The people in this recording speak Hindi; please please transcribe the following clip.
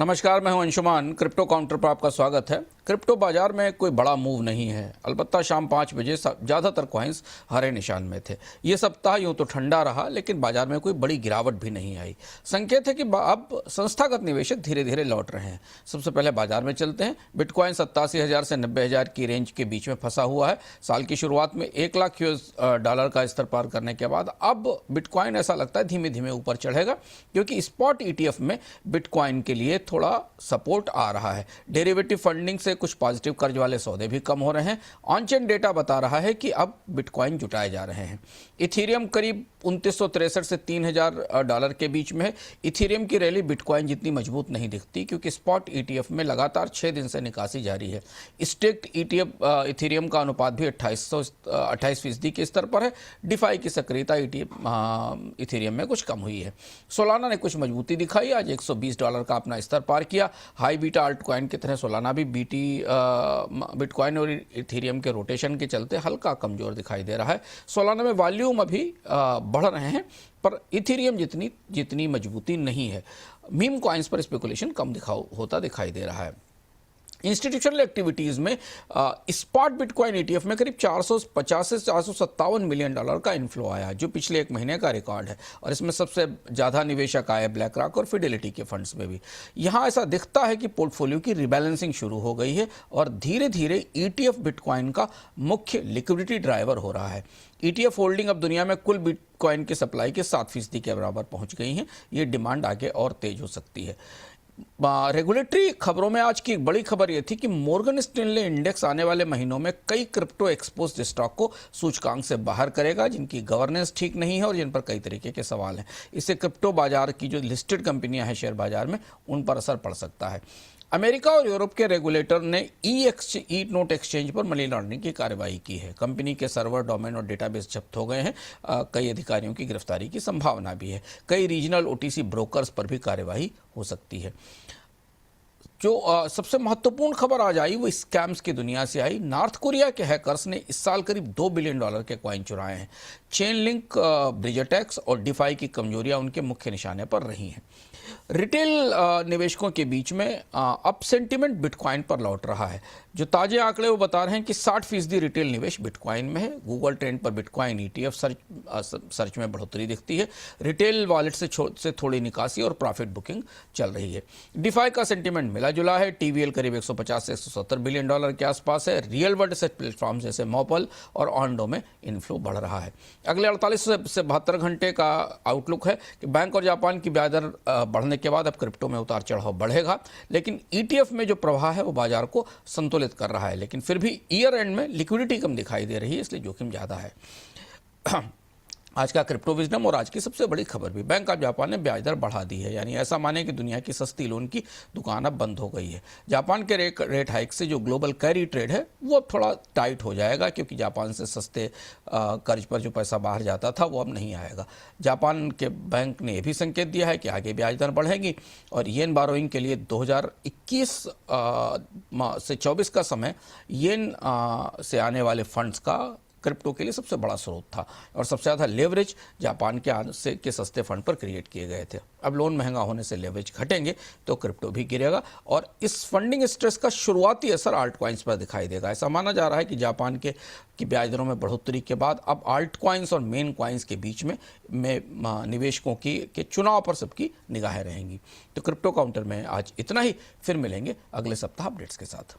नमस्कार, मैं हूं अंशुमान। क्रिप्टो काउंटर पर आपका स्वागत है। क्रिप्टो बाजार में कोई बड़ा मूव नहीं है, अलबत्ता शाम 5 बजे ज़्यादातर कॉइन्स हरे निशान में थे। ये सप्ताह यूं तो ठंडा रहा, लेकिन बाजार में कोई बड़ी गिरावट भी नहीं आई। संकेत है कि अब संस्थागत निवेशक धीरे धीरे लौट रहे हैं। सबसे पहले बाजार में चलते हैं। बिटकॉइन 87,000 से 90,000 की रेंज के बीच में फंसा हुआ है। साल की शुरुआत में $1,00,000 का स्तर पार करने के बाद अब बिटकॉइन ऐसा लगता है धीमे धीमे ऊपर चढ़ेगा, क्योंकि स्पॉट ETF में बिटकॉइन के लिए थोड़ा सपोर्ट आ रहा है। डेरिवेटिव फंडिंग से कुछ पॉजिटिव कर्ज वाले सौदे भी कम हो रहे हैं। ऑन चेन डेटा बता रहा है कि अब बिटकॉइन जुटाए जा रहे हैं। इथेरियम करीब 2963 से $3,000 के बीच में है। इथेरियम की रैली बिटकॉइन जितनी मजबूत नहीं दिखती, क्योंकि स्पॉट ETF में लगातार 6 दिन से निकासी जारी है। स्टेक्ड ETF इथेरियम का अनुपात भी 28% के स्तर पर है। डिफाई की सक्रियता इथेरियम में कुछ कम हुई है। सोलाना ने कुछ मजबूती दिखाई, आज $120 का अपना स्तर पार किया। हाई बीटा अल्ट कॉइन की तरह सोलाना भी बिटकॉइन और इथेरियम के रोटेशन के चलते हल्का कमजोर दिखाई दे रहा है। सोलाना में वॉल्यूम अभी बढ़ रहे हैं, पर इथेरियम जितनी मजबूती नहीं है। मीम कॉइन्स पर स्पेकुलेशन कम होता दिखाई दे रहा है। इंस्टीट्यूशनल एक्टिविटीज़ में स्पॉट बिटकॉइन ETF में करीब 450 से $457 मिलियन का इन्फ्लो आया, जो पिछले एक महीने का रिकॉर्ड है। और इसमें सबसे ज़्यादा निवेशक आए ब्लैक रॉक और फिडेलिटी के फंड्स में भी। यहाँ ऐसा दिखता है कि पोर्टफोलियो की रिबैलेंसिंग शुरू हो गई है और धीरे धीरे ETF बिटकॉइन का मुख्य लिक्विडिटी ड्राइवर हो रहा है। ETF होल्डिंग अब दुनिया में कुल बिटकॉइन की सप्लाई के 7% के बराबर पहुँच गई हैं। ये डिमांड आगे और तेज हो सकती है। रेगुलेटरी खबरों में आज की एक बड़ी खबर यह थी कि मॉर्गन स्टैनले इंडेक्स आने वाले महीनों में कई क्रिप्टो एक्सपोज्ड स्टॉक को सूचकांक से बाहर करेगा, जिनकी गवर्नेंस ठीक नहीं है और जिन पर कई तरीके के सवाल हैं। इससे क्रिप्टो बाजार की जो लिस्टेड कंपनियां हैं शेयर बाजार में, उन पर असर पड़ सकता है। अमेरिका और यूरोप के रेगुलेटर ने ई नोट एक्सचेंज पर मनी लॉन्ड्रिंग की कार्रवाई की है। कंपनी के सर्वर, डोमेन और डेटाबेस जब्त हो गए हैं। कई अधिकारियों की गिरफ्तारी की संभावना भी है। कई रीजनल OTC ब्रोकर्स पर भी कार्रवाई हो सकती है। जो सबसे महत्वपूर्ण खबर आज आई वो स्कैम्स की दुनिया से आई। नॉर्थ कोरिया के हैकर्स ने इस साल करीब $2 बिलियन के कॉइन चुराए हैं। चेन लिंक, ब्रिज अटैक्स और डिफाई की कमजोरियां उनके मुख्य निशाने पर रही हैं। रिटेल निवेशकों के बीच में अब सेंटिमेंट बिटकॉइन पर लौट रहा है। जो ताजे आंकड़े वो बता रहे हैं कि 60% रिटेल निवेश बिटकॉइन में है। गूगल ट्रेंड पर बिटकॉइन ETF सर्च में बढ़ोतरी दिखती है। रिटेल वॉलेट से थोड़ी निकासी और प्रॉफिट बुकिंग चल रही है। डिफाई का सेंटिमेंट मिला जुला है। TVL करीब 150 से $170 बिलियन के आसपास है। रियल वर्ल्ड एसेट प्लेटफॉर्म जैसे मोपल और ऑन्डो में इन्फ्लो बढ़ रहा है। अगले 48 से 72 घंटे का आउटलुक है कि बैंक और जापान की ब्याज दर बढ़ने के बाद अब क्रिप्टो में उतार चढ़ाव बढ़ेगा, लेकिन ETF में जो प्रवाह है वो बाजार को संतुलित कर रहा है। लेकिन फिर भी ईयर एंड में लिक्विडिटी कम दिखाई दे रही है, इसलिए जोखिम ज़्यादा है। आज का क्रिप्टो विजडम और आज की सबसे बड़ी खबर भी, बैंक ऑफ जापान ने ब्याज दर बढ़ा दी है। यानी ऐसा माने कि दुनिया की सस्ती लोन की दुकान अब बंद हो गई है। जापान के रेट हाइक से जो ग्लोबल कैरी ट्रेड है वो अब थोड़ा टाइट हो जाएगा, क्योंकि जापान से सस्ते कर्ज पर जो पैसा बाहर जाता था वो अब नहीं आएगा। जापान के बैंक ने यह भी संकेत दिया है कि आगे ब्याज दर बढ़ेगी और येन बारोइंग के लिए 2021 से 24 का समय येन से आने वाले फंड्स का क्रिप्टो के लिए सबसे बड़ा स्रोत था और सबसे ज़्यादा लेवरेज जापान के सस्ते फंड पर क्रिएट किए गए थे। अब लोन महंगा होने से लेवरेज घटेंगे तो क्रिप्टो भी गिरेगा और इस फंडिंग स्ट्रेस का शुरुआती असर आल्ट कॉइन्स पर दिखाई देगा। ऐसा माना जा रहा है कि जापान की ब्याज दरों में बढ़ोतरी के बाद अब आल्ट कॉइन्स और मेन कॉइन्स के बीच में निवेशकों के चुनाव पर सबकी निगाहें रहेंगी। तो क्रिप्टो काउंटर में आज इतना ही। फिर मिलेंगे अगले सप्ताह अपडेट्स के साथ।